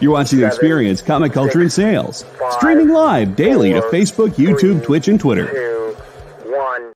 You're watching The Experience, Comic Culture and Sales. Streaming live daily to Facebook, YouTube, Twitch, and Twitter. 2, 1.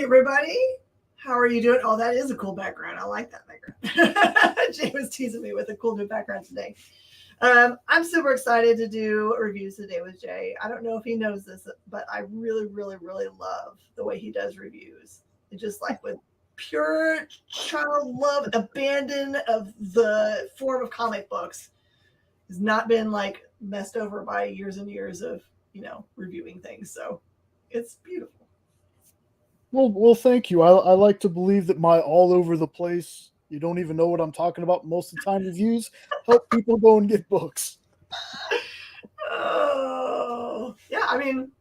Everybody, how are you doing? Oh, that is a cool background. I like that background. Jay was teasing me with a cool new background today. I'm super excited to do reviews today with Jay. I don't know if he knows this, but I really, really, really love the way he does reviews. It's just like with pure child love, abandon of the form of comic books. Has not been like messed over by years and years of, reviewing things. So it's beautiful. Well, thank you. I like to believe that my all over the place, you don't even know what I'm talking about most of the time reviews help people go and get books. Oh, yeah. I mean,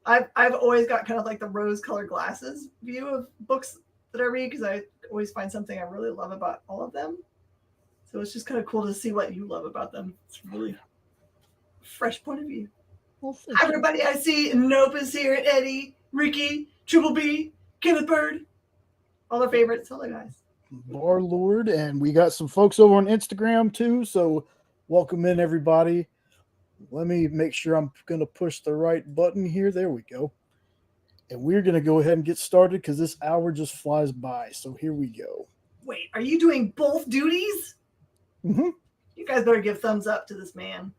I've always got kind of like the rose-colored glasses view of books that I read because I always find something I really love about all of them. So it's just kind of cool to see what you love about them. It's really a fresh point of view. Well, hi, everybody. I see Nope is here, Eddie, Ricky, Triple B, Kenneth Bird, all our favorites, all the guys. Bar Lord, and we got some folks over on Instagram too, so welcome in everybody. Let me make sure I'm going to push the right button here. There we go. And we're going to go ahead and get started because this hour just flies by, so here we go. Wait, are you doing both duties? Mm-hmm. You guys better give thumbs up to this man.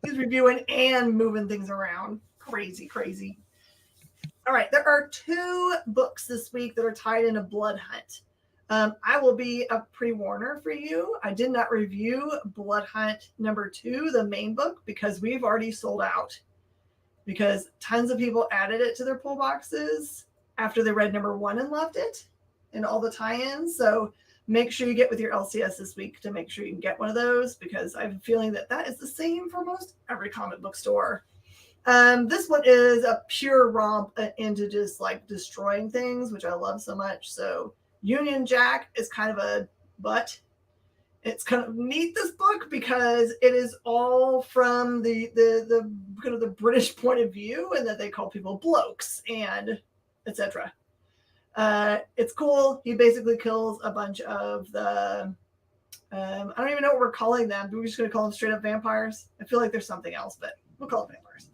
He's reviewing and moving things around. Crazy. All right, there are 2 books this week that are tied in a blood hunt. I will be a pre-warner for you. I did not review Blood Hunt number 2, the main book, because we've already sold out. Because tons of people added it to their pull boxes after they read number 1 and loved it and all the tie-ins. So make sure you get with your LCS this week to make sure you can get one of those, because I have a feeling that is the same for most every comic book store. This one is a pure romp into just like destroying things, which I love so much. So Union Jack is kind of a butt. It's kind of neat, this book, because it is all from the kind of the British point of view, and that they call people blokes and etc. It's cool. He basically kills a bunch of the I don't even know what we're calling them. We're just going to call them straight up vampires. I feel like there's something else, but we'll call it vampires.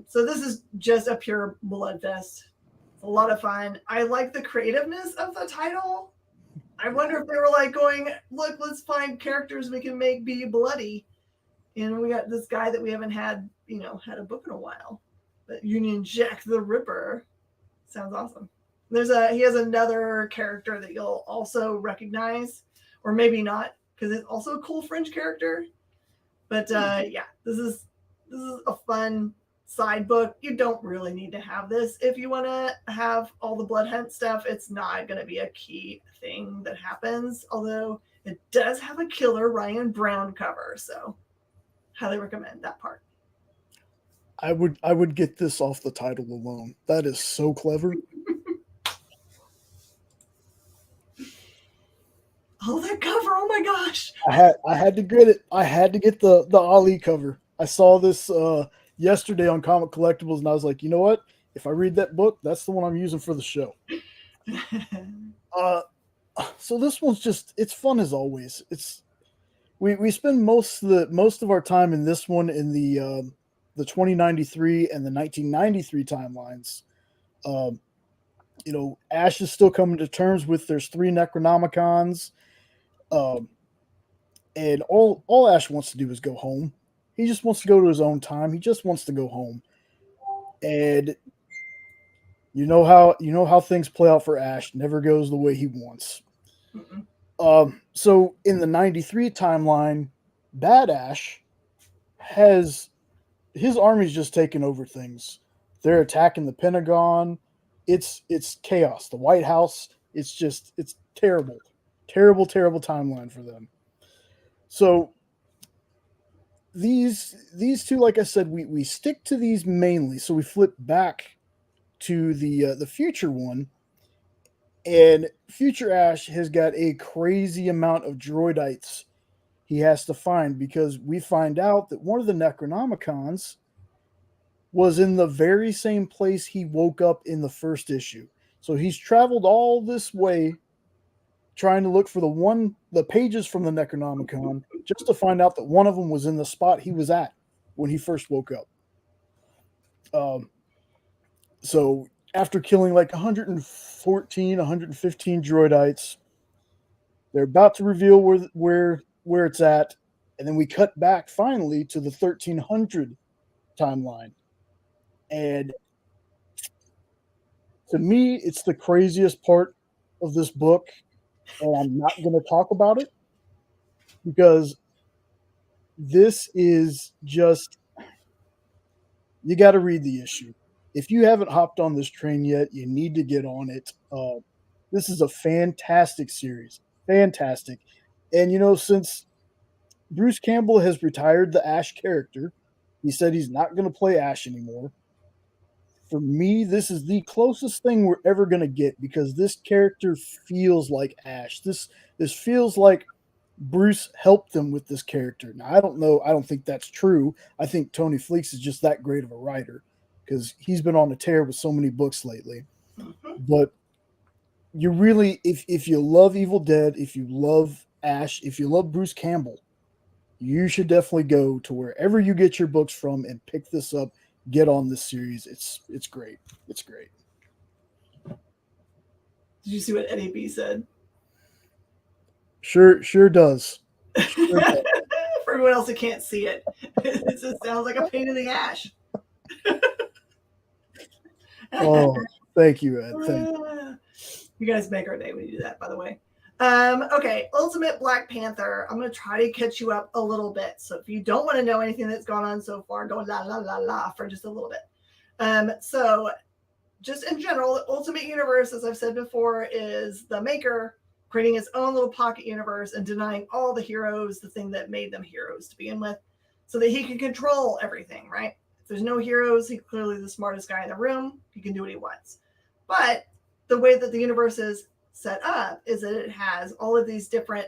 So this is just a pure blood fest. It's a lot of fun. I like the creativeness of the title. I wonder if they were like going, look, let's find characters we can make be bloody. And we got this guy that we haven't had a book in a while. But Union Jack the Ripper sounds awesome. He has another character that you'll also recognize, or maybe not, because it's also a cool French character. But yeah, this is a fun side book. You don't really need to have this. If you want to have all the blood hunt stuff, it's not going to be a key thing that happens, although it does have a killer Ryan Brown cover, so highly recommend that part. I would get this off the title alone. That is so clever. Oh, that cover! Oh my gosh! I had to get it. I had to get the Ali cover. I saw this yesterday on Comic Collectibles, and I was like, you know what? If I read that book, that's the one I'm using for the show. So this one's just—it's fun as always. We spend most of our time in this one in the 2093 and the 1993 timelines. Ash is still coming to terms with there's 3 Necronomicons. And all Ash wants to do is go home. He just wants to go to his own time. He just wants to go home. And you know how things play out for Ash. Never goes the way he wants. So in the 93 timeline, Bad Ash has his army's just taken over things. They're attacking the Pentagon. It's chaos. The White House, it's terrible. Terrible, terrible timeline for them. So these two, like I said, we stick to these mainly. So we flip back to the future one, and future Ash has got a crazy amount of droidites he has to find, because we find out that one of the Necronomicons was in the very same place he woke up in the first issue. So he's traveled all this way trying to look for the pages from the Necronomicon, just to find out that one of them was in the spot he was at when he first woke up. So after killing like 114, 115 droidites, they're about to reveal where it's at, and then we cut back finally to the 1300 timeline. And to me, it's the craziest part of this book, and I'm not going to talk about it because this is just, you got to read the issue. If you haven't hopped on this train yet, you need to get on it. This is a fantastic series. Fantastic. And, since Bruce Campbell has retired the Ash character, he said he's not going to play Ash anymore. For me, this is the closest thing we're ever going to get, because this character feels like Ash. This feels like Bruce helped them with this character. Now, I don't know. I don't think that's true. I think Tony Fleecs is just that great of a writer, because he's been on a tear with so many books lately. But you really, if you love Evil Dead, if you love Ash, if you love Bruce Campbell, you should definitely go to wherever you get your books from and pick this up. Get on this series. It's great. It's great. Did you see what Eddie B said? Sure does. Sure does. For everyone else who can't see it, it just sounds like a pain in the ash. Oh, thank you, Ed. Thank you. You guys make our day when you do that, by the way. Okay, Ultimate Black Panther. I'm going to try to catch you up a little bit. So if you don't want to know anything that's gone on so far, go la la la la for just a little bit. So just in general, the Ultimate Universe, as I've said before, is the maker creating his own little pocket universe and denying all the heroes the thing that made them heroes to begin with, so that he can control everything, right? If there's no heroes, he's clearly the smartest guy in the room. He can do what he wants. But the way that the universe is set up is that it has all of these different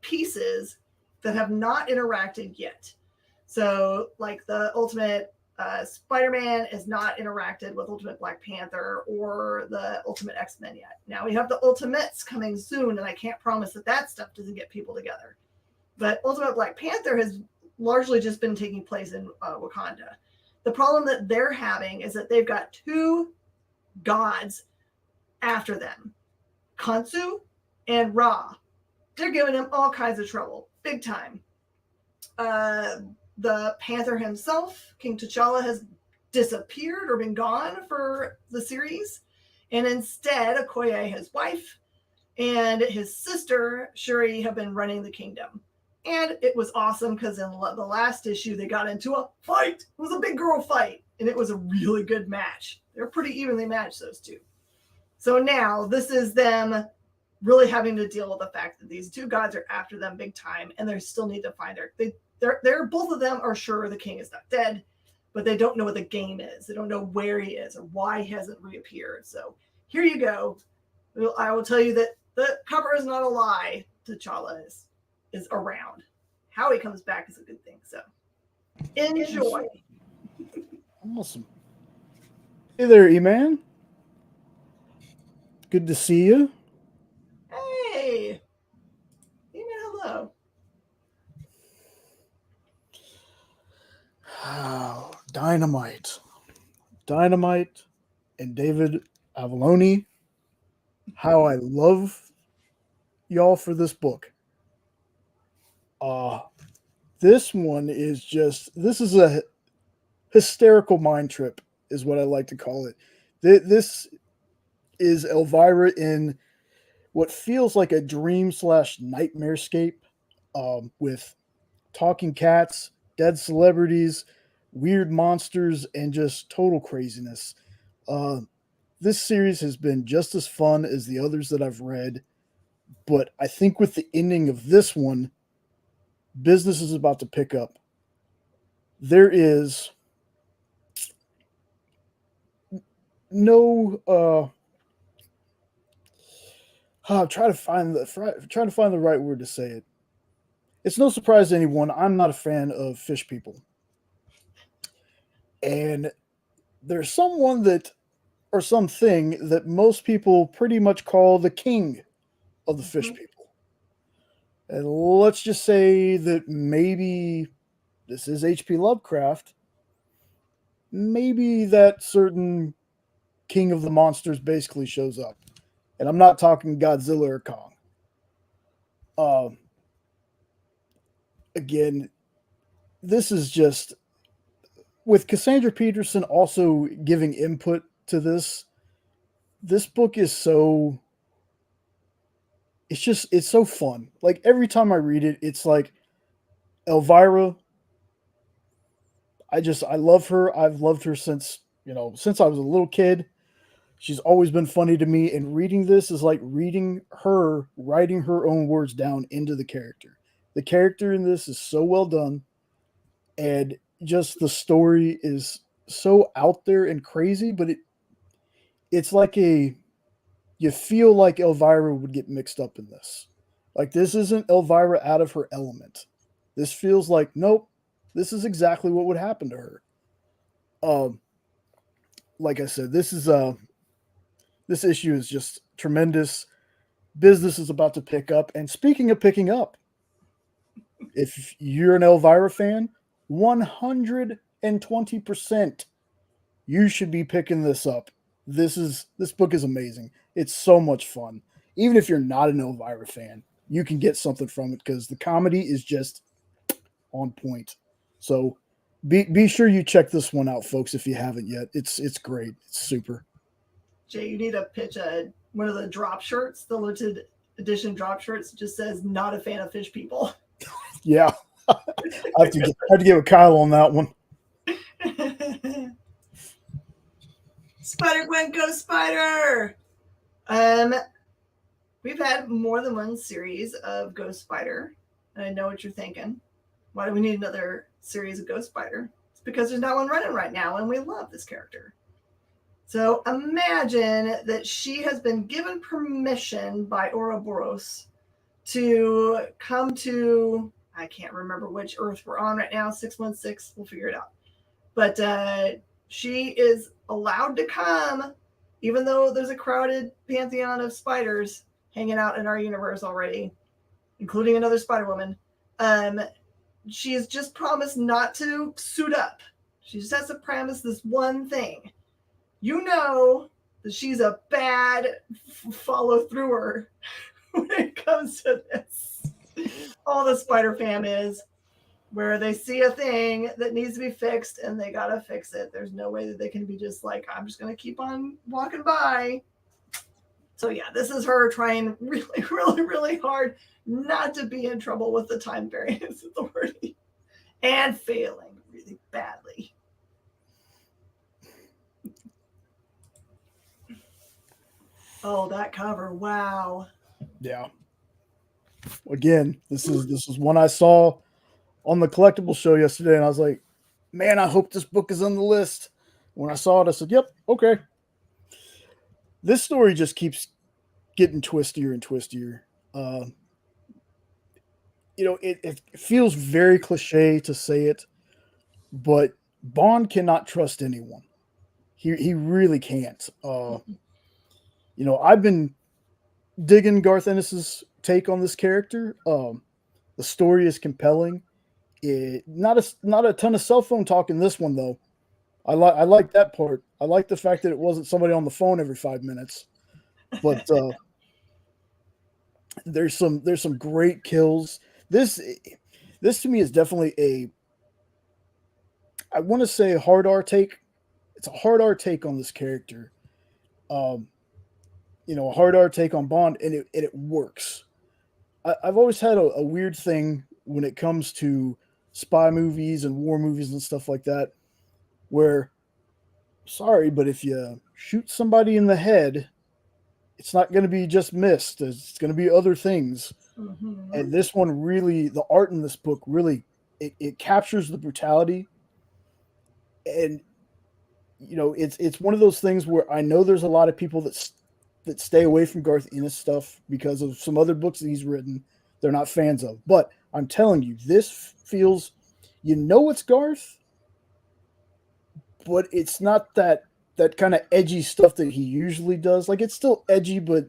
pieces that have not interacted yet. So like the Ultimate Spider-Man is not interacted with Ultimate Black Panther or the Ultimate X-Men yet. Now we have the Ultimates coming soon, and I can't promise that stuff doesn't get people together. But Ultimate Black Panther has largely just been taking place in Wakanda. The problem that they're having is that they've got 2 gods after them, Khonshu and Ra. They're giving him all kinds of trouble, big time. The Panther himself, King T'Challa, has disappeared or been gone for the series. And instead, Okoye, his wife, and his sister, Shuri, have been running the kingdom. And it was awesome because in the last issue, they got into a fight. It was a big girl fight, and it was a really good match. They're pretty evenly matched, those two. So now this is them really having to deal with the fact that these two gods are after them big time, and they still need to find they're both of them are sure the king is not dead, but they don't know what the game is. They don't know where he is or why he hasn't reappeared. So here you go. I will tell you that the cover is not a lie. T'Challa is around. How he comes back is a good thing. So enjoy. Awesome. Hey there, E-Man. Good to see you. Hey. E-Man, hello. Oh, Dynamite and David Avalone. How I love y'all for this book. This one is this is a hysterical mind trip is what I like to call it. This is Elvira in what feels like a dream/nightmarescape, with talking cats, dead celebrities, weird monsters, and just total craziness. This series has been just as fun as the others that I've read, but I think with the ending of this one, business is about to pick up. There is no trying to find the right word to say it. It's no surprise to anyone, I'm not a fan of fish people. And there's someone that, or something that most people pretty much call the king of the fish people. And let's just say that maybe this is H.P. Lovecraft. Maybe that certain king of the monsters basically shows up. And I'm not talking Godzilla or Kong. Again, this is just with Cassandra Peterson also giving input to this. This book is it's so fun. Like every time I read it, it's like Elvira. I love her. I've loved her since I was a little kid. She's always been funny to me, and reading this is like reading her, writing her own words down into the character. The character in this is so well done, and just the story is so out there and crazy, but it's like you feel like Elvira would get mixed up in this. Like this isn't Elvira out of her element. This feels like, nope, this is exactly what would happen to her. Like I said, this issue is just tremendous. Business is about to pick up. And speaking of picking up, if you're an Elvira fan, 120%, you should be picking this up. This book is amazing. It's so much fun. Even if you're not an Elvira fan, you can get something from it because the comedy is just on point. So be sure you check this one out, folks, if you haven't yet. It's great. It's super. Jay, you need to pitch one of the drop shirts, the limited edition drop shirts. It just says "Not a fan of fish people." Yeah, I have to get with Kyle on that one. Spider-Gwen, go Spider! We've had more than one series of Ghost Spider, and I know what you're thinking. Why do we need another series of Ghost Spider? It's because there's not one running right now, and we love this character. So imagine that she has been given permission by Ouroboros to come to, I can't remember which Earth we're on right now, 616, we'll figure it out. But she is allowed to come, even though there's a crowded pantheon of spiders hanging out in our universe already, including another Spider-Woman. She has just promised not to suit up. She just has to promise this one thing. You know that she's a bad follow-througher when it comes to this. All the Spider fam is, where they see a thing that needs to be fixed and they gotta fix it. There's no way that they can be just like, I'm just gonna keep on walking by. So yeah, this is her trying really, really, really hard not to be in trouble with the Time Variance Authority and failing really badly. Oh, that cover. Wow. Yeah. Again, this is one I saw on the collectible show yesterday, and I was like, man, I hope this book is on the list. When I saw it, I said, yep, okay. This story just keeps getting twistier and twistier. It feels very cliche to say it, but Bond cannot trust anyone. He really can't. I've been digging Garth Ennis's take on this character. The story is compelling. Not a ton of cell phone talk in this one though. I like that part. I like the fact that it wasn't somebody on the phone every 5 minutes. But there's some great kills. This to me is definitely I want to say hard R take. It's a hard R take on this character. A hard R take on Bond, and it works. I've always had a weird thing when it comes to spy movies and war movies and stuff like that, where, sorry, but if you shoot somebody in the head, it's not going to be just missed. It's going to be other things. Mm-hmm. And this one really, the art in this book really, it captures the brutality. And, it's one of those things where I know there's a lot of people that stay away from Garth Ennis stuff because of some other books that he's written they're not fans of. But I'm telling you, this feels, it's Garth, but it's not that kind of edgy stuff that he usually does. Like, it's still edgy, but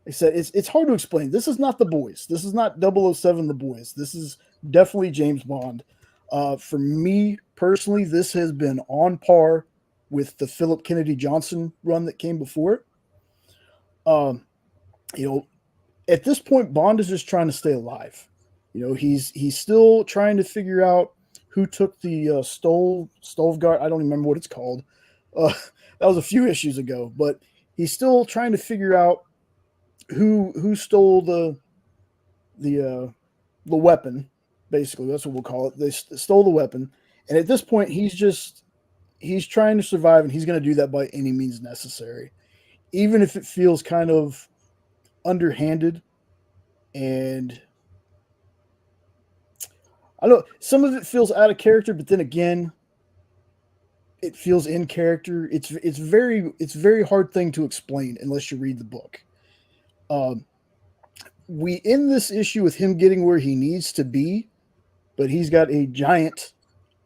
like I said, it's hard to explain. This is not The Boys. This is not 007 The Boys. This is definitely James Bond. For me personally, this has been on par with the Philip Kennedy Johnson run that came before it. At this point, Bond is just trying to stay alive. He's still trying to figure out who took the Stolfgard. I don't remember what it's called. That was a few issues ago, but he's still trying to figure out who stole the weapon. Basically, that's what we'll call it. They stole the weapon, and at this point, he's trying to survive, and he's going to do that by any means necessary, even if it feels kind of underhanded. And I don't know, some of it feels out of character, but then again, it feels in character. It's very hard thing to explain unless you read the book. We end this issue with him getting where he needs to be, but he's got a giant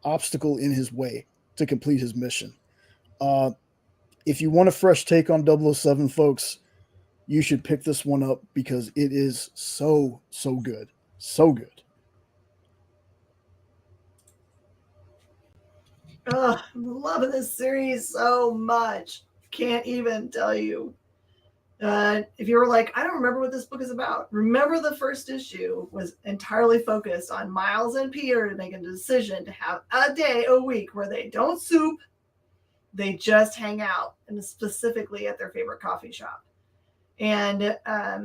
obstacle in his way to complete his mission. If you want a fresh take on 007, folks, you should pick this one up because it is so good. So good. Oh, I'm loving this series so much. Can't even tell you. If you were like, I don't remember what this book is about, remember the first issue was entirely focused on Miles and Peter to make a decision to have a week where they don't soup, they just hang out, and specifically at their favorite coffee shop. And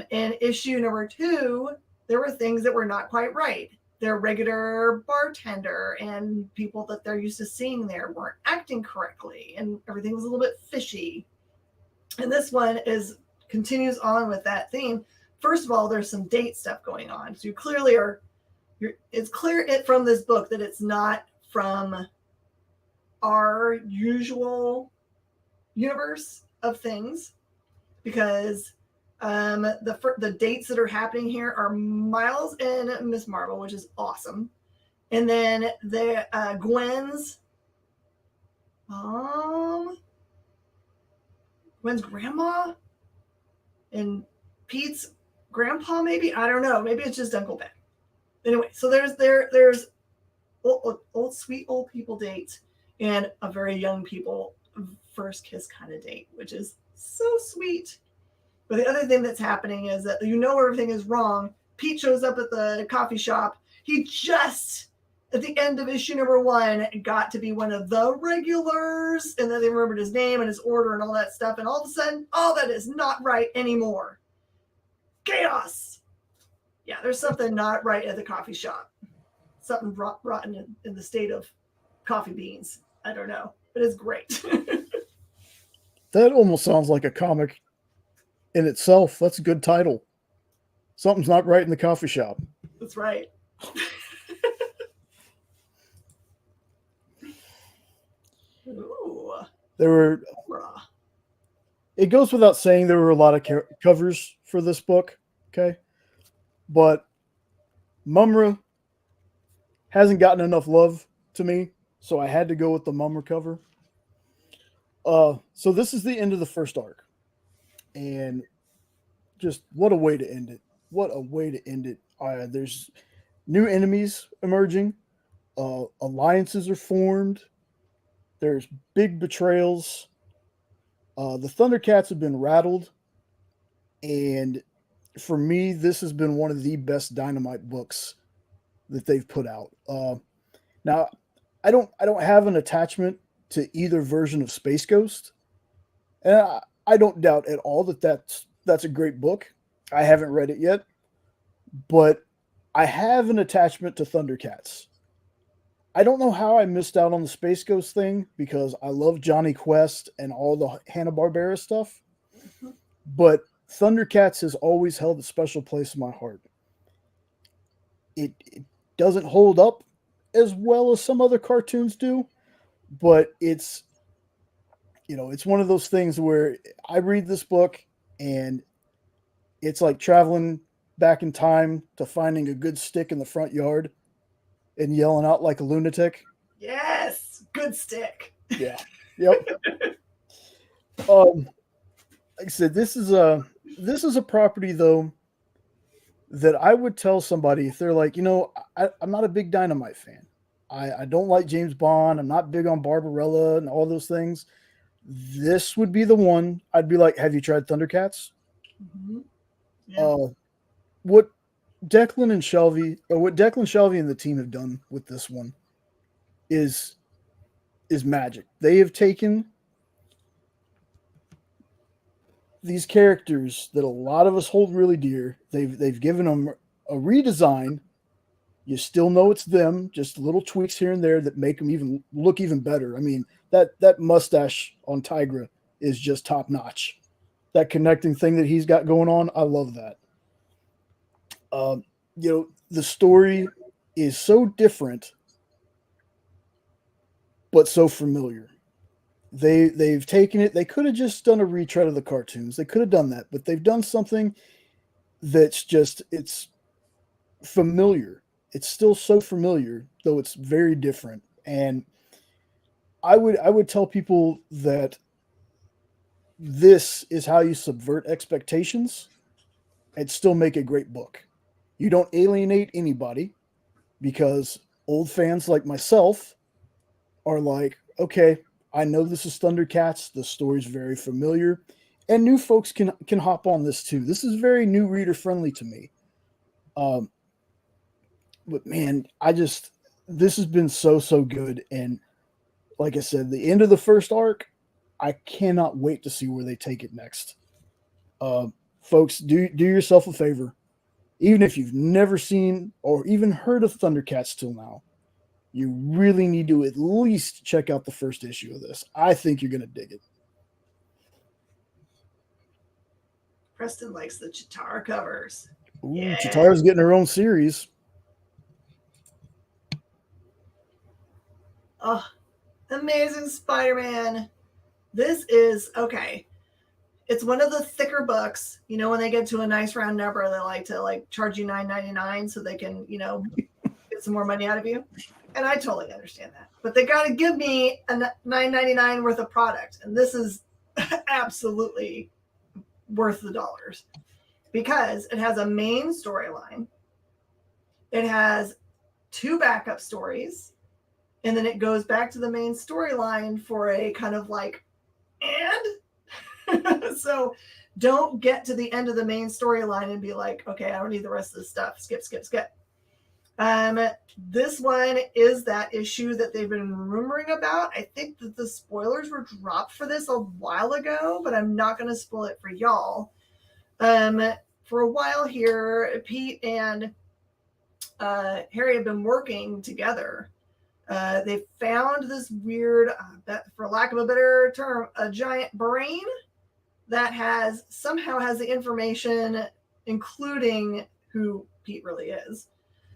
in issue number 2, there were things that were not quite right. Their regular bartender and people that they're used to seeing there weren't acting correctly, and everything was a little bit fishy. And this one continues on with that theme. First of all, there's some date stuff going on. So you clearly it's clear from this book that it's not from our usual universe of things, because the dates that are happening here are Miles and Miss Marvel, which is awesome. And then Gwen's grandma and Pete's grandpa, maybe. I don't know. Maybe it's just Uncle Ben. Anyway, so there's old sweet old people dates and a very young people first kiss kind of date, which is so sweet. But the other thing that's happening is that everything is wrong. Pete shows up at the coffee shop. He just at the end of issue number 1 got to be one of the regulars, and then they remembered his name and his order and all that stuff, and all of a sudden, all that is not right anymore. Chaos. Yeah, there's something not right at the coffee shop. Something rotten in the state of coffee beans. I don't know, but it's great. That almost sounds like a comic in itself. That's a good title. Something's not right in the coffee shop. That's right. Ooh. There were. It goes without saying there were a lot of covers for this book, okay? But Mumra hasn't gotten enough love to me, so I had to go with the Mumra cover. So this is the end of the first arc. And just what a way to end it. What a way to end it. There's new enemies emerging. Alliances are formed. There's big betrayals. The Thundercats have been rattled. And for me, this has been one of the best Dynamite books that they've put out. Now, I don't have an attachment to either version of Space Ghost. And I don't doubt at all that that's a great book. I haven't read it yet. But I have an attachment to Thundercats. I don't know how I missed out on the Space Ghost thing because I love Johnny Quest and all the Hanna-Barbera stuff. But Thundercats has always held a special place in my heart. It doesn't hold up as well as some other cartoons do, but it's one of those things where I read this book and it's like traveling back in time to finding a good stick in the front yard and yelling out like a lunatic. Yes, good stick. Yeah. Yep. Like I said, this is a property though that I would tell somebody if they're like, I'm not a big Dynamite fan. I don't like James Bond. I'm not big on Barbarella and all those things. This would be the one I'd be like, have you tried Thundercats? Mm-hmm. Yeah. What Declan Shelby and the team have done with this one is magic. They have taken these characters that a lot of us hold really dear. They've given them a redesign. You still know it's them, just little tweaks here and there that make them even look even better. I mean, that mustache on Tigra is just top notch. That connecting thing that he's got going on, I love that. The story is so different, but so familiar. They've taken it. They could have just done a retread of the cartoons. They could have done that, but they've done something that's it's familiar. It's still so familiar, though it's very different. And I would tell people that this is how you subvert expectations and still make a great book. You don't alienate anybody because old fans like myself are like, okay, I know this is Thundercats. The story's very familiar. And new folks can hop on this too. This is very new reader friendly to me. But man, this has been so good. And like I said, the end of the first arc, I cannot wait to see where they take it next. Folks, do yourself a favor. Even if you've never seen or even heard of Thundercats till now, you really need to at least check out the first issue of this. I think you're going to dig it. Preston likes the Chitara covers. Ooh, yeah. Chitara's getting her own series. Oh, Amazing Spider-Man. This is, okay. It's one of the thicker books. When they get to a nice round number, they like to charge you $9.99 so they can, get some more money out of you. And I totally understand that. But they got to give me a $9.99 worth of product. And this is absolutely worth the dollars because it has a main storyline. It has 2 backup stories. And then it goes back to the main storyline for a kind of so don't get to the end of the main storyline and be like, okay, I don't need the rest of this stuff. Skip. This one is that issue that they've been rumoring about. I think that the spoilers were dropped for this a while ago, but I'm not going to spoil it for y'all. For a while here, Pete and Harry have been working together. They found this weird, for lack of a better term, a giant brain that somehow has the information, including who Pete really is.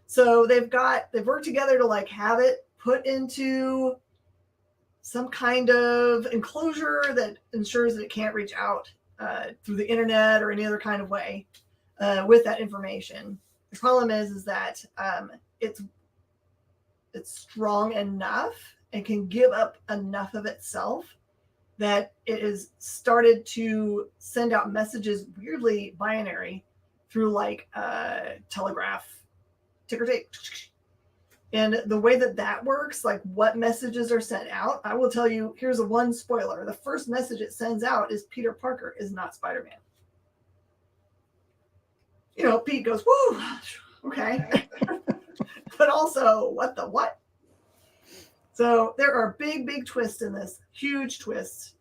So they've worked together to like have it put into some kind of enclosure that ensures that it can't reach out through the internet or any other kind of way with that information. The problem is that it's strong enough and can give up enough of itself that it has started to send out messages, weirdly binary, through like telegraph, ticker tape. And the way that works, like what messages are sent out, I will tell you, here's one spoiler. The first message it sends out is Peter Parker is not Spider-Man. Pete goes, woo, okay. But also, what? So there are big twists in this, huge twists,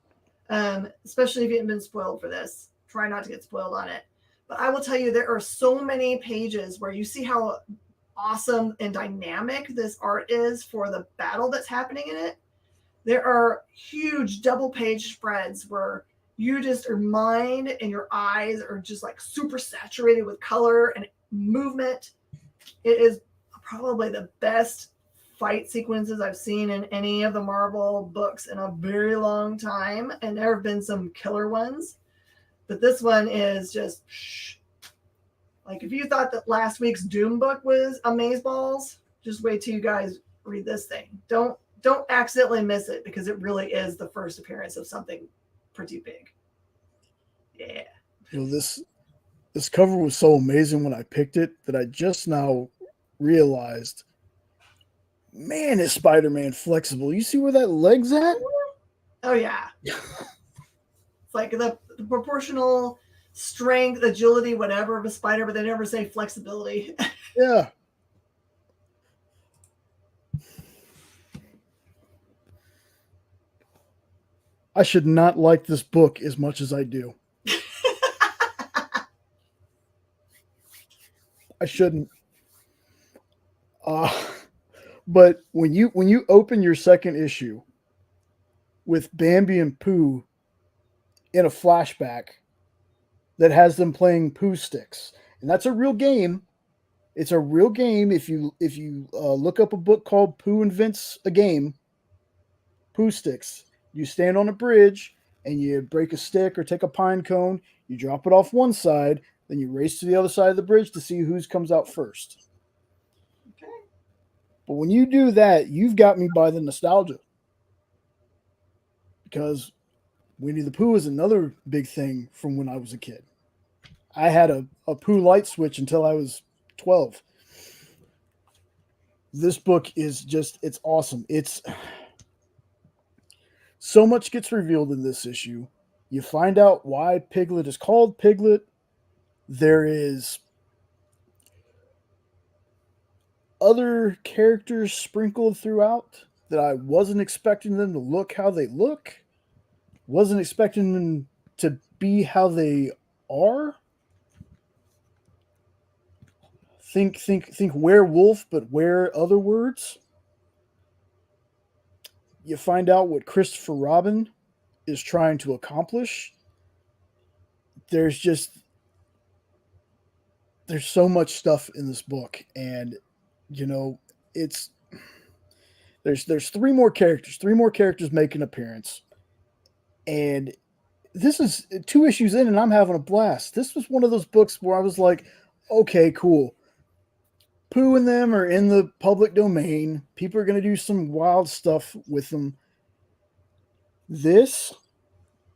especially if you haven't been spoiled for this. Try not to get spoiled on it. But I will tell you, there are so many pages where you see how awesome and dynamic this art is for the battle that's happening in it. There are huge double-page spreads where your mind and your eyes are just like super saturated with color and movement. It is probably the best fight sequences I've seen in any of the Marvel books in a very long time, and there have been some killer ones, but this one is just like, if you thought that last week's Doom book was amazeballs, just wait till you guys read this thing. Don't accidentally miss it, because it really is the first appearance of something pretty big. Yeah. This cover was so amazing when I picked it that I just now realized, man, is Spider-Man flexible. You see where that leg's at? Oh, yeah. It's like the proportional strength, agility, whatever of a spider, but they never say flexibility. Yeah. I should not like this book as much as I do. I shouldn't. But when you open your second issue with Bambi and Pooh in a flashback that has them playing Pooh sticks, and that's a real game. It's a real game. If you look up a book called Pooh Invents a Game, Pooh sticks. You stand on a bridge and you break a stick or take a pine cone. You drop it off one side, then you race to the other side of the bridge to see whose comes out first. But when you do that, you've got me by the nostalgia. Because Winnie the Pooh is another big thing from when I was a kid. I had a Pooh light switch until I was 12. This book is it's awesome. It's so much gets revealed in this issue. You find out why Piglet is called Piglet. There is other characters sprinkled throughout that I wasn't expecting them to look how they look. Wasn't expecting them to be how they are. Think werewolf, but wear other words. You find out what Christopher Robin is trying to accomplish. There's so much stuff in this book, and there's three more characters make an appearance, and this is 2 issues in and I'm having a blast. This was one of those books where I was like, okay, cool. Pooh and them are in the public domain. People are going to do some wild stuff with them. This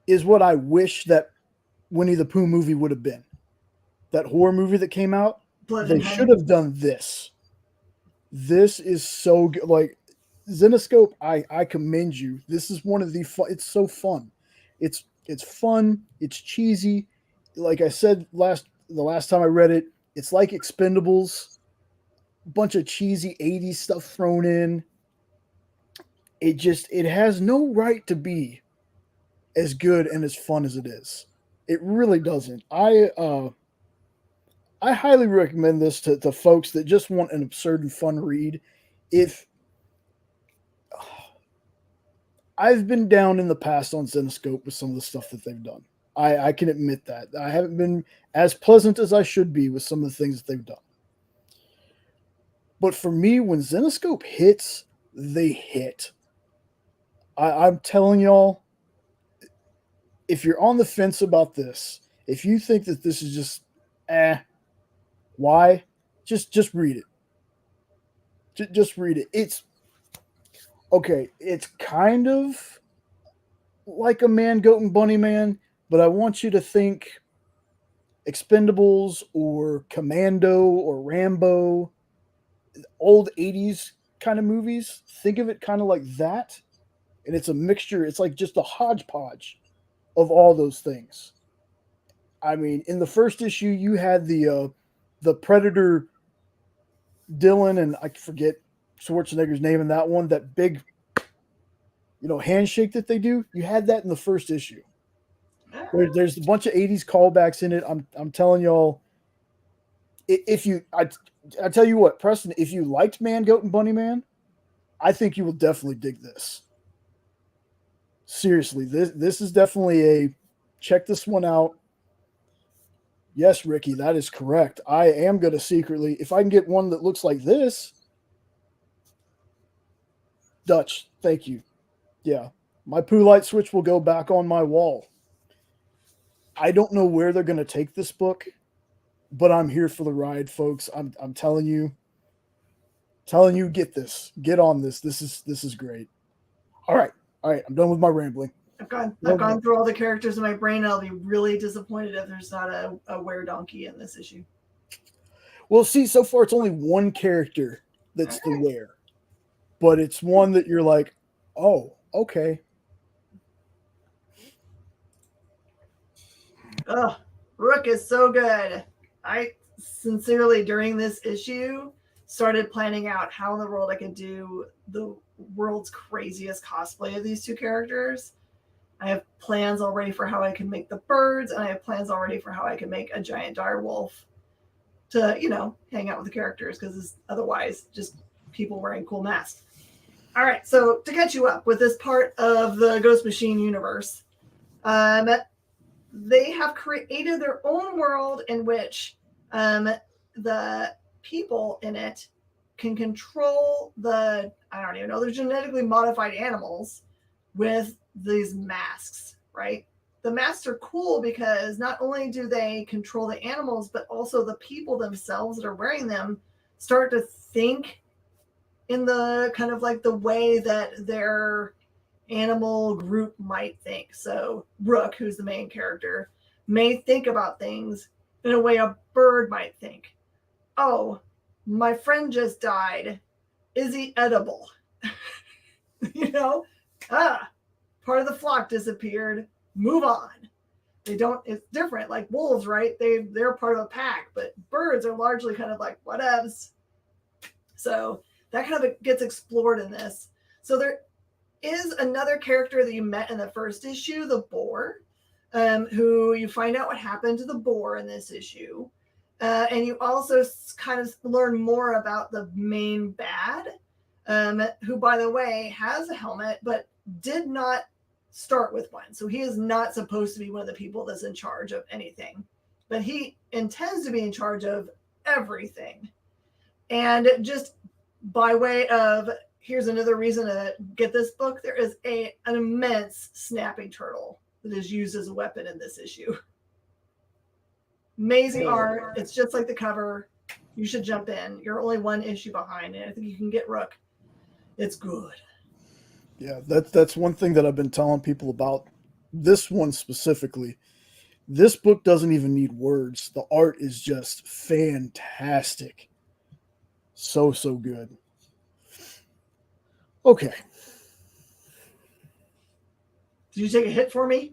is what I wish that Winnie the Pooh movie would have been. That horror movie that came out. They should have done this. This is so good. Like, Zenescope, I commend you. This is one of the fun. It's so fun. It's fun. It's cheesy. Like I said the last time I read it, it's like Expendables, bunch of cheesy 80s stuff thrown in. It has no right to be as good and as fun as it is. It really doesn't. I highly recommend this to folks that just want an absurd and fun read. If I've been down in the past on Zenescope with some of the stuff that they've done. I can admit that. I haven't been as pleasant as I should be with some of the things that they've done. But for me, when Zenescope hits, they hit. I'm telling y'all, if you're on the fence about this, if you think that this is just why? Just read it. Just read it. It's okay. It's kind of like a Man, Goat, and Bunny Man, but I want you to think Expendables or Commando or Rambo, old 80s kind of movies. Think of it kind of like that. And it's a mixture. It's like just a hodgepodge of all those things. I mean, in the first issue, you had the Predator Dylan, and I forget Schwarzenegger's name in that one, that big, handshake that they do. You had that in the first issue. There's a bunch of 80s callbacks in it. I'm telling y'all, I tell you what, Preston, if you liked Man, Goat, and Bunny Man, I think you will definitely dig this. Seriously, this is definitely check this one out. Yes, Ricky, that is correct. I am going to secretly, if I can get one that looks like this. Dutch, thank you. Yeah, my poo light switch will go back on my wall. I don't know where they're going to take this book, but I'm here for the ride, folks. I'm telling you, get this. Get on this. This is great. All right, I'm done with my rambling. I've gone through all the characters in my brain, and I'll be really disappointed if there's not a were-donkey in this issue. Well, see, so far it's only one character that's the were, but it's one that you're like, oh, okay. Oh, Rook is so good. I sincerely, during this issue, started planning out how in the world I could do the world's craziest cosplay of these two characters. I have plans already for how I can make the birds, and I have plans already for how I can make a giant dire wolf to, hang out with the characters, because otherwise just people wearing cool masks. All right, so to catch you up with this part of the Ghost Machine universe, they have created their own world in which the people in it can control the genetically modified animals with these masks, right? The masks are cool because not only do they control the animals, but also the people themselves that are wearing them start to think in the kind of like the way that their animal group might think. So Rook, who's the main character, may think about things in a way a bird might think. Oh, my friend just died. Is he edible? Part of the flock disappeared. Move on. It's different. Like wolves, right? They're part of a pack, but birds are largely kind of like whatevs. So that kind of gets explored in this. So there is another character that you met in the first issue, the boar, who you find out what happened to the boar in this issue. And you also kind of learn more about the main bad, who, by the way, has a helmet, but did not start with one. So he is not supposed to be one of the people that's in charge of anything, but he intends to be in charge of everything. And just by way of, here's another reason to get this book, there is an immense snapping turtle that is used as a weapon in this issue. Amazing art. It's just like the cover. You should jump in. You're only one issue behind, and I think you can get Rook. It's good. Yeah, that's one thing that I've been telling people about this one specifically. This book doesn't even need words. The art is just fantastic. So good. Okay. Did you take a hit for me?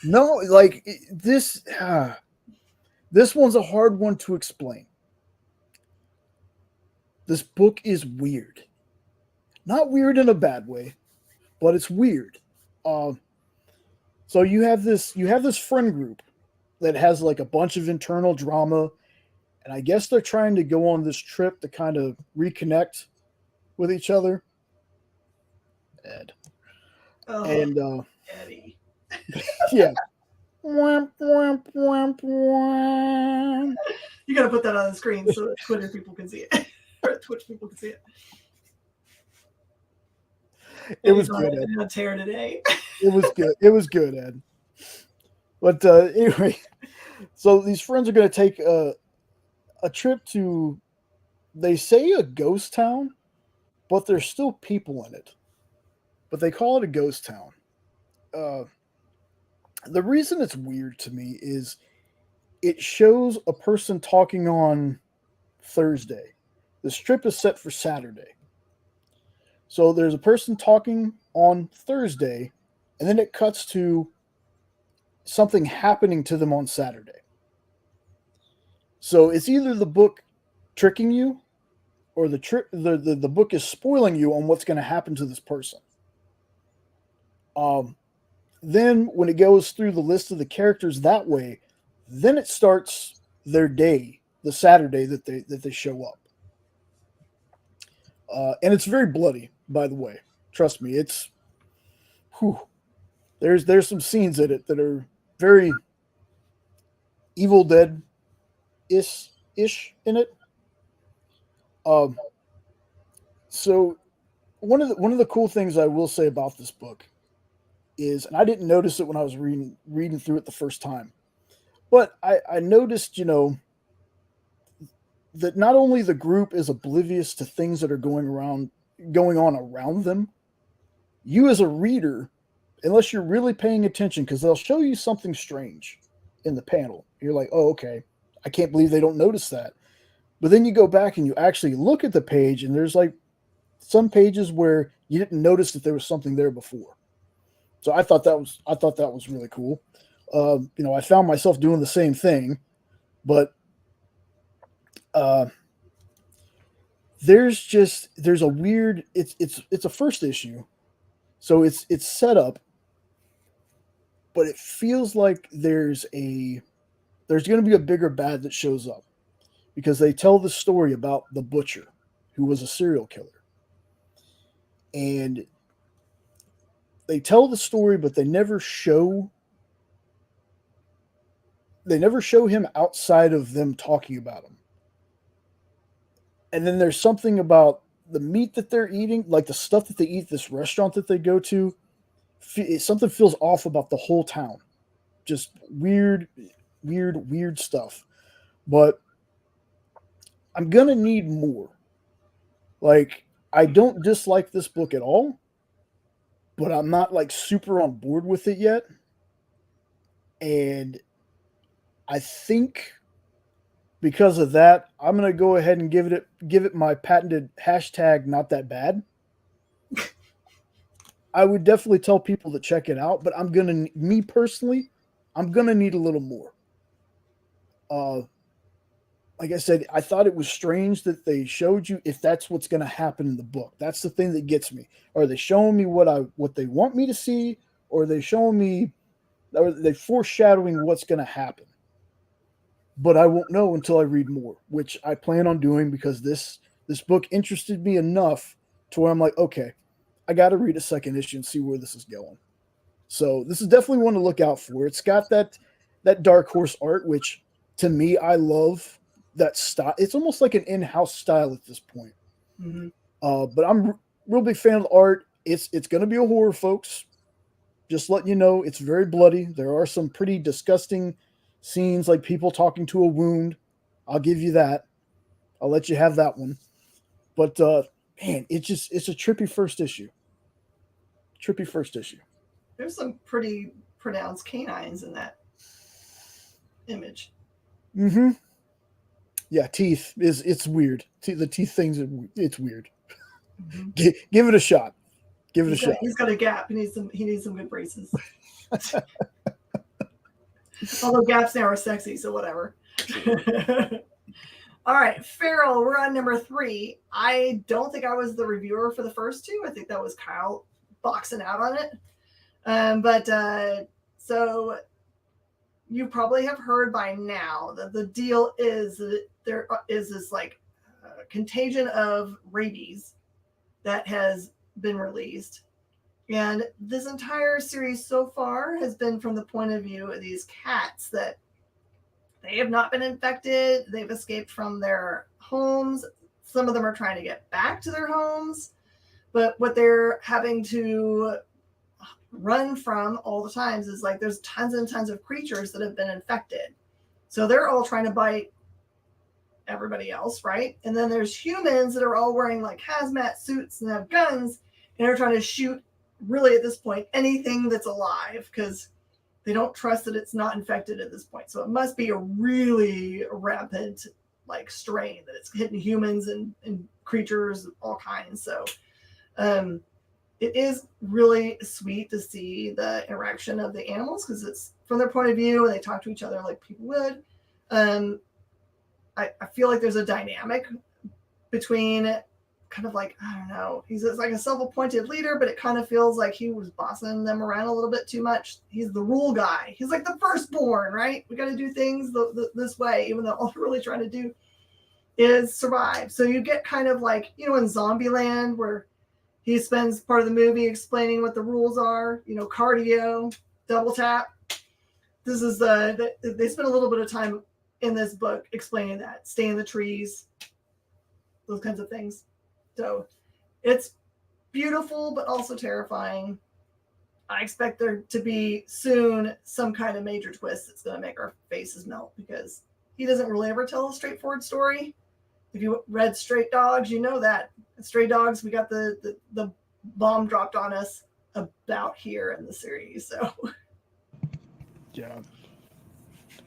No, like this. This one's a hard one to explain. This book is weird. Not weird in a bad way, but it's weird. So you have this friend group that has like a bunch of internal drama, and I guess they're trying to go on this trip to kind of reconnect with each other. Ed. Oh, And Eddie. yeah. Womp, womp, womp, womp. You got to put that on the screen so that Twitter people can see it. Or Twitch people can see it. It was good, Ed. On a tear today. It was good. It was good, Ed. But anyway, so these friends are going to take a trip to, they say a ghost town, but there's still people in it. But they call it a ghost town. The reason it's weird to me is it shows a person talking on Thursday. This trip is set for Saturday. So there's a person talking on Thursday, and then it cuts to something happening to them on Saturday. So it's either the book tricking you, or the book is spoiling you on what's going to happen to this person. Then when it goes through the list of the characters that way, then it starts their day, the Saturday that they show up. And it's very bloody, by the way. Trust me, it's there's some scenes in it that are very Evil Dead ish in it. So one of the cool things I will say about this book is, and I didn't notice it when I was reading through it the first time, but I noticed, that not only the group is oblivious to things that are going on around them, you as a reader, unless you're really paying attention, because they'll show you something strange in the panel. You're like, oh, okay, I can't believe they don't notice that. But then you go back and you actually look at the page, and there's like some pages where you didn't notice that there was something there before. So I thought that was really cool. I found myself doing the same thing, but there's a weird, it's a first issue, so it's set up, but it feels like there's going to be a bigger bad that shows up, because they tell the story about the butcher who was a serial killer, and they tell the story, but they never show him outside of them talking about him. And then there's something about the meat that they're eating, like the stuff that they eat, this restaurant that they go to, something feels off about the whole town. Just weird stuff. But I'm going to need more. Like, I don't dislike this book at all, but I'm not like super on board with it yet. And I think because of that, I'm going to go ahead and give it my patented hashtag not that bad. I would definitely tell people to check it out, but me personally, I'm going to need a little more. Like I said, I thought it was strange that they showed you if that's what's going to happen in the book. That's the thing that gets me. Are they showing me what they want me to see, or are they foreshadowing what's going to happen? But I won't know until I read more, which I plan on doing, because this book interested me enough to where I'm like, okay, I got to read a second issue and see where this is going. So this is definitely one to look out for. It's got that Dark Horse art, which to me, I love that style. It's almost like an in-house style at this point. Mm-hmm. But I'm real big fan of the art. It's going to be a horror, folks. Just letting you know, it's very bloody. There are some pretty disgusting scenes, like people talking to a wound. I'll give you that. I'll let you have that one. But man, it's a trippy first issue. There's some pretty pronounced canines in that image. Mm-hmm. Yeah, teeth it's weird. The teeth things, it's weird. Mm-hmm. Give it a shot. He's got a gap. He needs some good braces. Although gaps now are sexy, so whatever. All right, Feral, we're on number 3. I don't think I was the reviewer for the first 2. I think that was Kyle boxing out on it. So you probably have heard by now that the deal is that there is this like contagion of rabies that has been released. And this entire series so far has been from the point of view of these cats that they have not been infected. They've escaped from their homes. Some of them are trying to get back to their homes. But what they're having to run from all the times is like there's tons and tons of creatures that have been infected. So they're all trying to bite everybody else, right? And then there's humans that are all wearing like hazmat suits and have guns and are trying to shoot, really at this point, anything that's alive because they don't trust that it's not infected at this point. So it must be a really rampant like strain that it's hitting humans and creatures of all kinds. So it is really sweet to see the interaction of the animals because it's from their point of view and they talk to each other like people would. I feel like there's a dynamic between kind of like, I don't know, he's like a self-appointed leader, but it kind of feels like he was bossing them around a little bit too much. He's the rule guy. He's like the firstborn, right? We got to do things this way, even though all we're really trying to do is survive. So you get kind of like, in Zombieland where he spends part of the movie explaining what the rules are, cardio, double tap. This is they spend a little bit of time in this book explaining that, stay in the trees, those kinds of things. So it's beautiful, but also terrifying. I expect there to be soon some kind of major twist that's going to make our faces melt because he doesn't really ever tell a straightforward story. If you read Stray Dogs, you know that. Stray Dogs, we got the bomb dropped on us about here in the series. So yeah,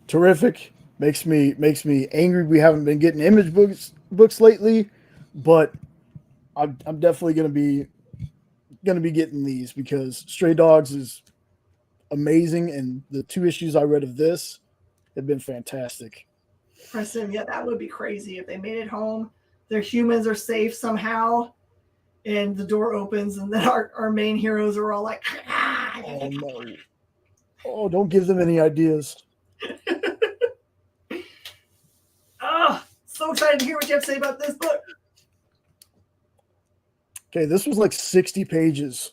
terrific. Makes me angry. We haven't been getting image books lately, but I'm definitely gonna be getting these because Stray Dogs is amazing, and the 2 issues I read of this have been fantastic. Preston, yeah, that would be crazy if they made it home. Their humans are safe somehow, and the door opens, and then our main heroes are all like, oh no! Oh, don't give them any ideas. Oh, so excited to hear what you have to say about this book. Okay, this was like 60 pages.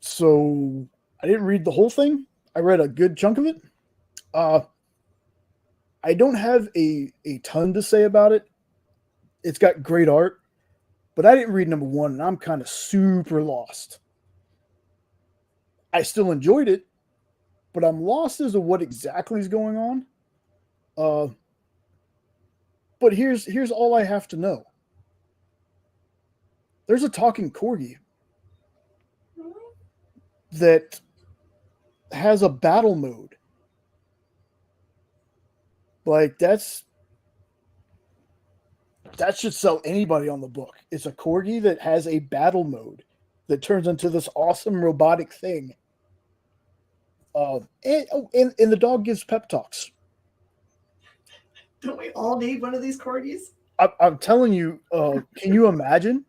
So I didn't read the whole thing. I read a good chunk of it. I don't have a ton to say about it. It's got great art, but I didn't read number 1, and I'm kind of super lost. I still enjoyed it, but I'm lost as to what exactly is going on. But here's all I have to know. There's a talking corgi that has a battle mode. Like that should sell anybody on the book. It's a corgi that has a battle mode that turns into this awesome robotic thing. And the dog gives pep talks. Don't we all need one of these corgis? I'm telling you, can you imagine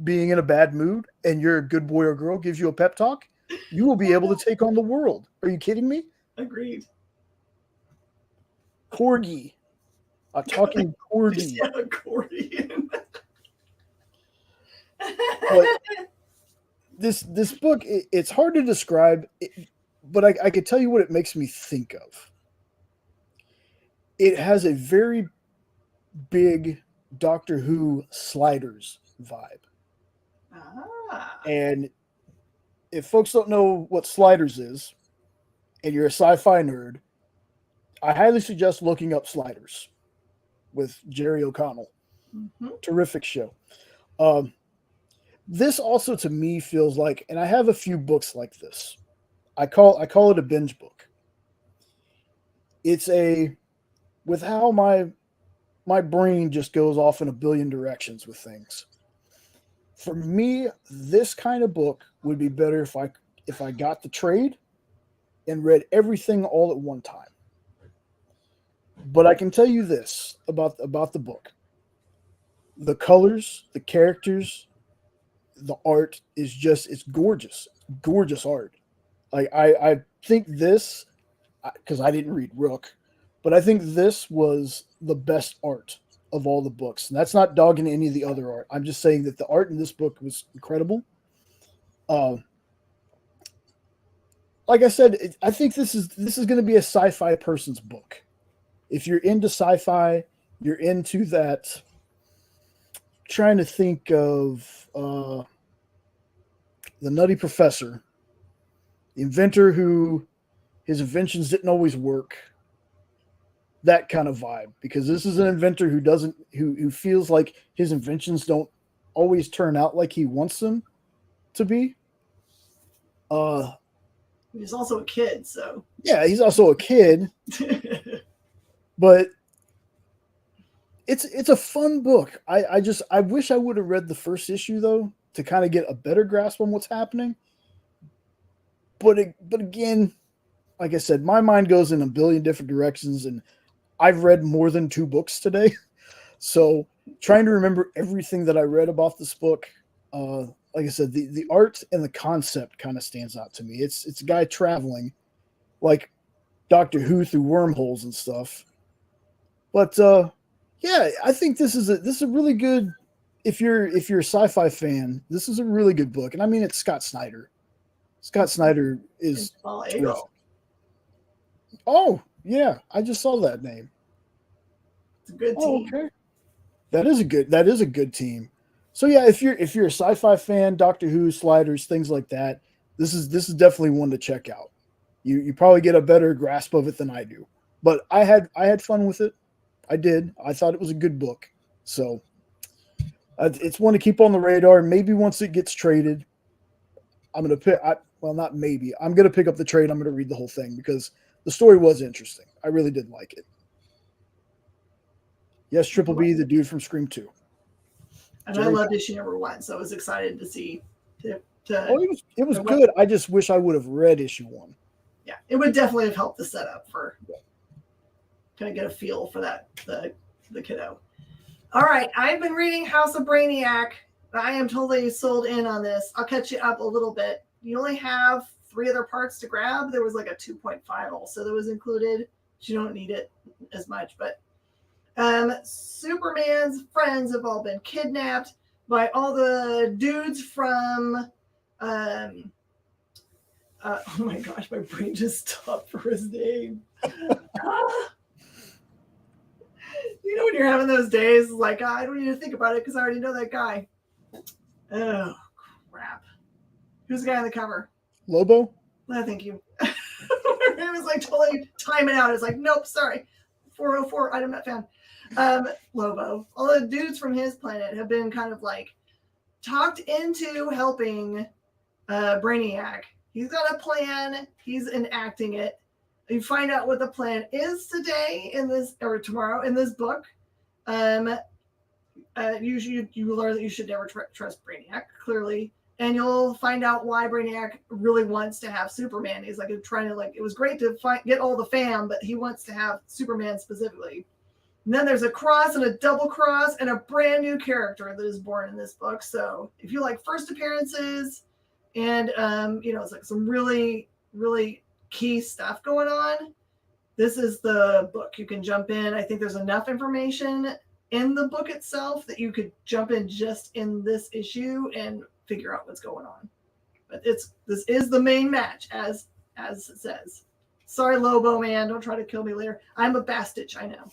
being in a bad mood and your good boy or girl gives you a pep talk? You will be able to take on the world. Are you kidding me? Agreed. Corgi. A talking corgi. Yeah, accordion. But this book, it's hard to describe, but I could tell you what it makes me think of. It has a very big Doctor Who Sliders vibe. And if folks don't know what Sliders is, and you're a sci-fi nerd, I highly suggest looking up Sliders with Jerry O'Connell. Mm-hmm. Terrific show. This also to me feels like, and I have a few books like this. I call it a binge book. It's with how my brain just goes off in a billion directions with things. For me, this kind of book would be better if I got the trade and read everything all at one time. But I can tell you this about the book: the colors, the characters, the art is it's gorgeous, gorgeous art. Like I think this, because I didn't read Rook, but I think this was the best art of all the books. And that's not dogging any of the other art. I'm just saying that the art in this book was incredible. Like I said, I think this is going to be a sci-fi person's book. If you're into sci-fi, you're into that. Trying to think of the Nutty Professor, the inventor who his inventions didn't always work. That kind of vibe, because this is an inventor who feels like his inventions don't always turn out like he wants them to be. He's also a kid, so yeah, he's also a kid, but it's a fun book. I wish I would have read the first issue though to kind of get a better grasp on what's happening. But again, like I said, my mind goes in a billion different directions, and I've read more than 2 books today. So trying to remember everything that I read about this book, like I said, the art and the concept kind of stands out to me. It's a guy traveling like Doctor Who through wormholes and stuff. But yeah, I think this is a really good, if you're a sci-fi fan, this is a really good book. And I mean, it's Scott Snyder. Scott Snyder is terrific. Oh, yeah, I just saw that name. It's a good team. Okay. That is a good team. So yeah, if you're a sci-fi fan, Doctor Who, Sliders, things like that, this is definitely one to check out. You probably get a better grasp of it than I do. But I had fun with it. I did. I thought it was a good book. So it's one to keep on the radar. Maybe once it gets traded, I'm gonna pick. Not maybe. I'm gonna pick up the trade. I'm gonna read the whole thing because the story was interesting. I really did like it. Yes, Triple B, the dude from Scream 2. And I loved issue number 1, so I was excited to see. It was good. I just wish I would have read issue 1. Yeah, it would definitely have helped the setup for kind of get a feel for that the kiddo. All right, I've been reading House of Brainiac. I am totally sold in on this. I'll catch you up a little bit. You only have 3 other parts to grab. There was like a 2.5 also that was included. You don't need it as much, but Superman's friends have all been kidnapped by all the dudes from oh my gosh, my brain just stopped for his name. You know when you're having those days like I don't need to think about it because I already know that guy. Oh crap. Who's the guy on the cover? Lobo? No, thank you. It was like totally timing out. It's like, nope, sorry. 404, item not found. Lobo. All the dudes from his planet have been kind of like talked into helping Brainiac. He's got a plan. He's enacting it. You find out what the plan is today in this, or tomorrow in this book. You learn that you should never trust Brainiac, clearly. And you'll find out why Brainiac really wants to have Superman. He's like trying to it was great to get all the fam, but he wants to have Superman specifically. And then there's a cross and a double cross and a brand new character that is born in this book. So if you like first appearances and it's like some really, really key stuff going on, this is the book. You can jump in. I think there's enough information in the book itself that you could jump in just in this issue and figure out what's going on. But this is the main match as it says. Sorry, Lobo man, don't try to kill me later. I'm a Bastich, I know.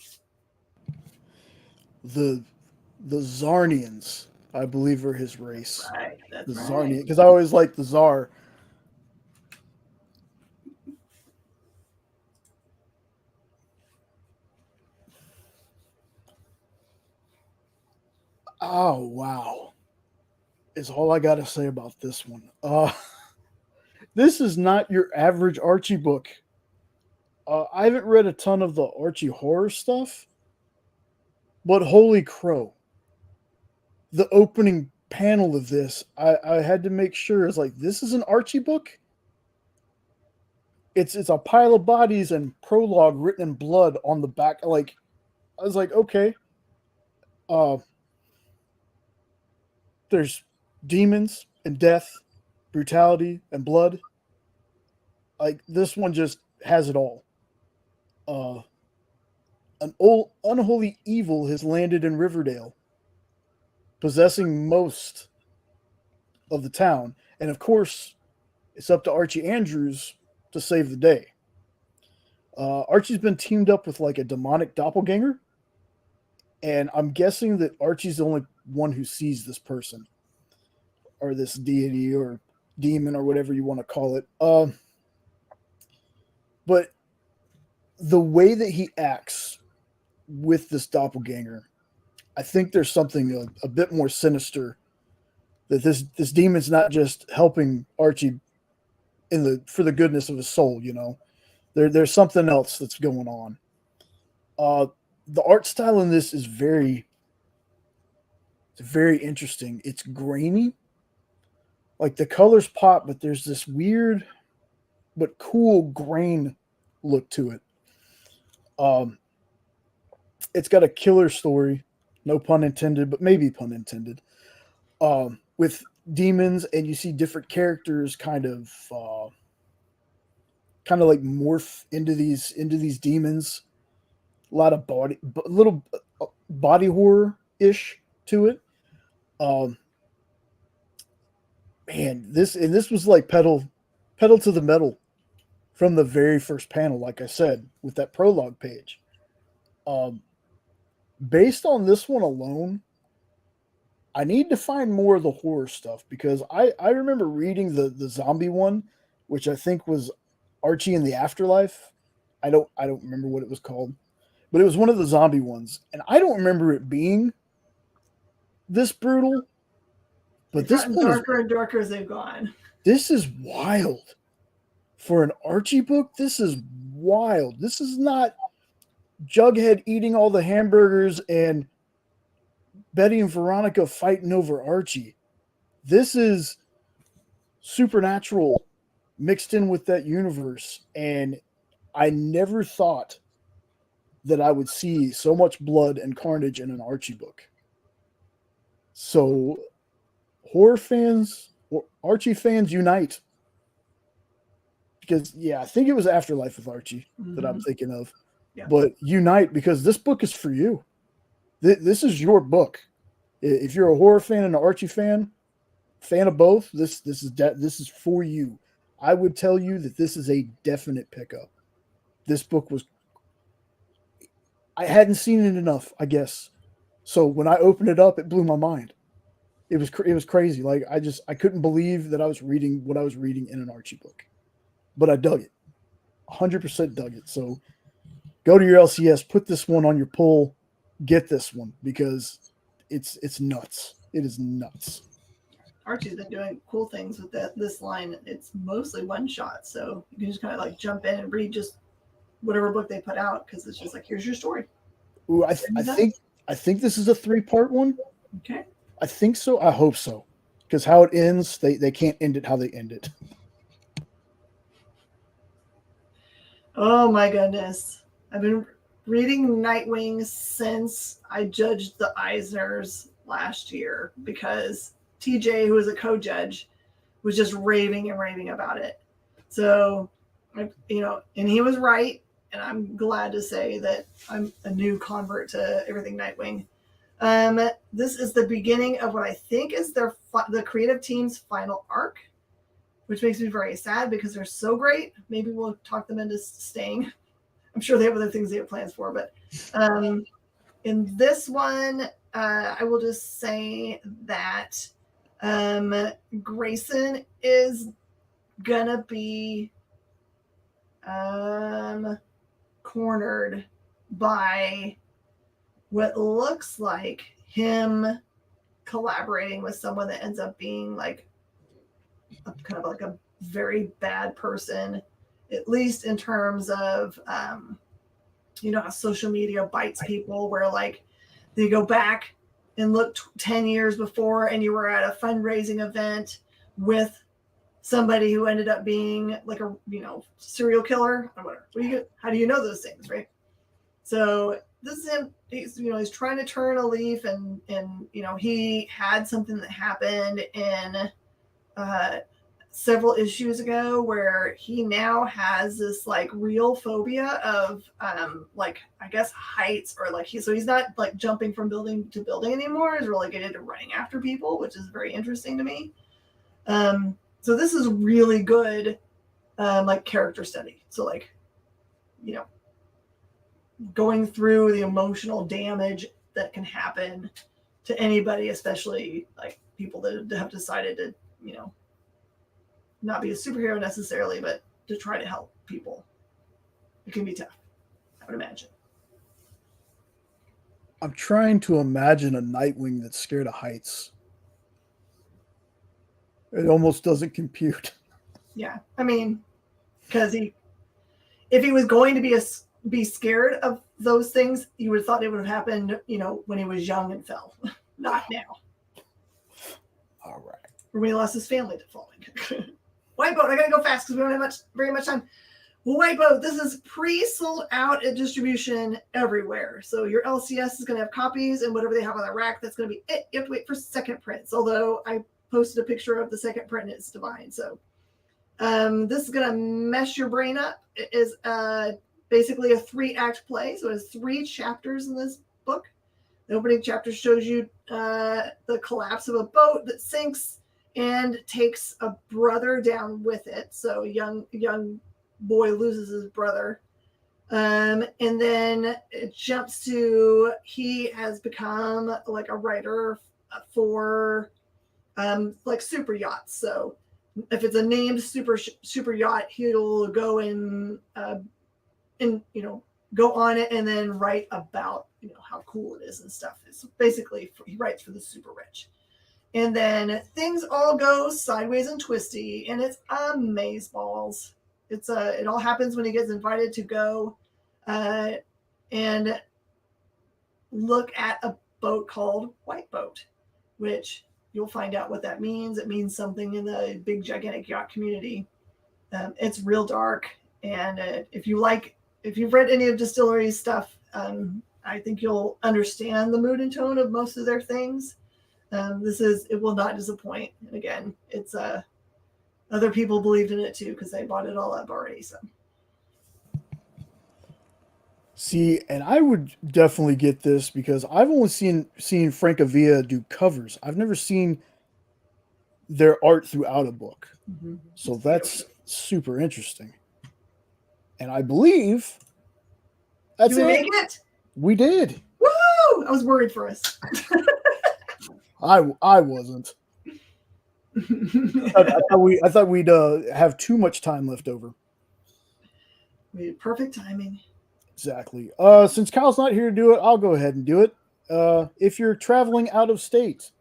The Zarnians, I believe, are his race. Right, that's the right. Zarnian, because I always liked the Tsar. Oh wow, is all I got to say about this one. This is not your average Archie book. I haven't read a ton of the Archie horror stuff, but holy crow. The opening panel of this, I had to make sure it's like, this is an Archie book? it's a pile of bodies and prologue written in blood on the back. Like, I was like, okay, there's demons and death, brutality and blood. Like, this one just has it all. An old unholy evil has landed in Riverdale, possessing most of the town, and of course, it's up to Archie Andrews to save the day. Archie's been teamed up with like a demonic doppelganger, and I'm guessing that Archie's the only one who sees this person or this deity or demon or whatever you want to call it. But the way that he acts with this doppelganger, I think there's something a bit more sinister. That this demon's not just helping Archie for the goodness of his soul, you know. There's something else that's going on. The art style in this is very interesting. It's grainy. Like, the colors pop, but there's this weird but cool grain look to it. It's got a killer story, no pun intended, but maybe pun intended. With demons, and you see different characters kind of like morph into these demons. A lot of little body horror ish to it. Man, this was like pedal to the metal from the very first panel. Like I said, with that prologue page. Based on this one alone, I need to find more of the horror stuff, because I remember reading the zombie one, which I think was Archie in the Afterlife. I don't remember what it was called, but it was one of the zombie ones, and I don't remember it being this brutal. But It's this gotten one darker and darker as they've gone. This is wild for an Archie book. This is wild. This is not Jughead eating all the hamburgers and Betty and Veronica fighting over Archie. This is supernatural mixed in with that universe, and I never thought that I would see so much blood and carnage in an Archie book. So, horror fans, Archie fans, unite. Because, yeah, I think it was Afterlife with Archie that I'm thinking of. Yeah. But unite, because this book is for you. This is your book. If you're a horror fan and an Archie fan of both, this is for you. I would tell you that this is a definite pickup. This book I hadn't seen it enough, I guess. So when I opened it up, it blew my mind. It was crazy. Like, I couldn't believe that I was reading what I was reading in an Archie book. But I dug it. 100% dug it. So go to your LCS, put this one on your pull, get this one, because it's nuts. It is nuts. Archie's been doing cool things with this line. It's mostly one shot, so you can just kind of like jump in and read just whatever book they put out, because it's just like, here's your story. Ooh, I think this is a 3-part one. Okay. I think so. I hope so, because how it ends, they can't end it how they end it. Oh my goodness! I've been reading Nightwing since I judged the Eisners last year, because TJ, who was a co-judge, was just raving and raving about it. So, and he was right, and I'm glad to say that I'm a new convert to everything Nightwing. This is the beginning of what I think is the creative team's final arc, which makes me very sad because they're so great. Maybe we'll talk them into staying. I'm sure they have other things they have plans for, but in this one, I will just say that Grayson is gonna be cornered by what looks like him collaborating with someone that ends up being like kind of like a very bad person, at least in terms of how social media bites people, where like they go back and look 10 years before and you were at a fundraising event with somebody who ended up being like a serial killer or whatever. How do you know those things, right? So this is him. He's trying to turn a leaf, and he had something that happened in several issues ago where he now has this like real phobia of like I guess heights, or like he's not like jumping from building to building anymore. He's really getting into running after people, which is very interesting to me. So this is really good like character study. So like going through the emotional damage that can happen to anybody, especially like people that have decided to not be a superhero necessarily, but to try to help people. It can be tough, I would imagine. I'm trying to imagine a Nightwing that's scared of heights. It almost doesn't compute. Yeah, I mean, because if he was going to be scared of those things, you would have thought it would have happened, when he was young and fell, not now. All right. Or when he lost his family to falling. White Boat, I gotta go fast because we don't have very much time. White Boat, this is pre-sold out at distribution everywhere. So your LCS is gonna have copies, and whatever they have on the rack, that's gonna be it. You have to wait for second prints. Although I posted a picture of the second print and it's divine. So this is gonna mess your brain up. It is basically a 3-act play. So it has 3 chapters in this book. The opening chapter shows you the collapse of a boat that sinks and takes a brother down with it. So a young boy loses his brother. And then it jumps to he has become like a writer for like super yachts. So if it's a named super yacht, he'll go and go on it and then write about how cool it is and stuff. It's basically he writes for the super rich. And then things all go sideways and twisty, and it's amazeballs. It all happens when he gets invited to go and look at a boat called White Boat, which you'll find out what that means. It means something in the big gigantic yacht community. It's real dark, and if you've read any of Distillery's stuff, I think you'll understand the mood and tone of most of their things. It will not disappoint. And again, it's other people believed in it too because they bought it all up already. So see, and I would definitely get this because I've only seen Francavilla do covers. I've never seen their art throughout a book. Mm-hmm. So that's super interesting. And I believe that's it. Did we make it? We did. Woo! I was worried for us. I wasn't. I thought we'd have too much time left over. We had perfect timing. Exactly. Since Kyle's not here to do it, I'll go ahead and do it. If you're traveling out of state,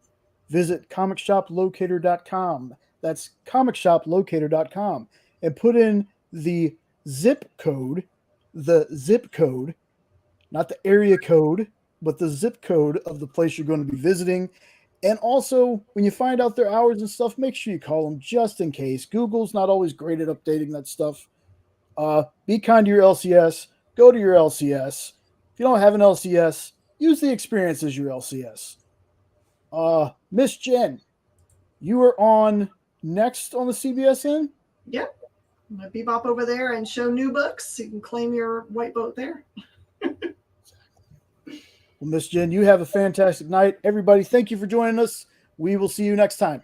visit comicshoplocator.com. That's comicshoplocator.com, and put in the zip code, not the area code, but the zip code of the place you're going to be visiting. And also, when you find out their hours and stuff, make sure you call them just in case. Google's not always great at updating that stuff. Be kind to your LCS. Go to your LCS. If you don't have an LCS, use the experience as your LCS. Miss Jen, you are on next on the CBSN? Yep. I'm going to bebop over there and show new books. So you can claim your White Boat there. Well, Miss Jen, you have a fantastic night. Everybody, thank you for joining us. We will see you next time.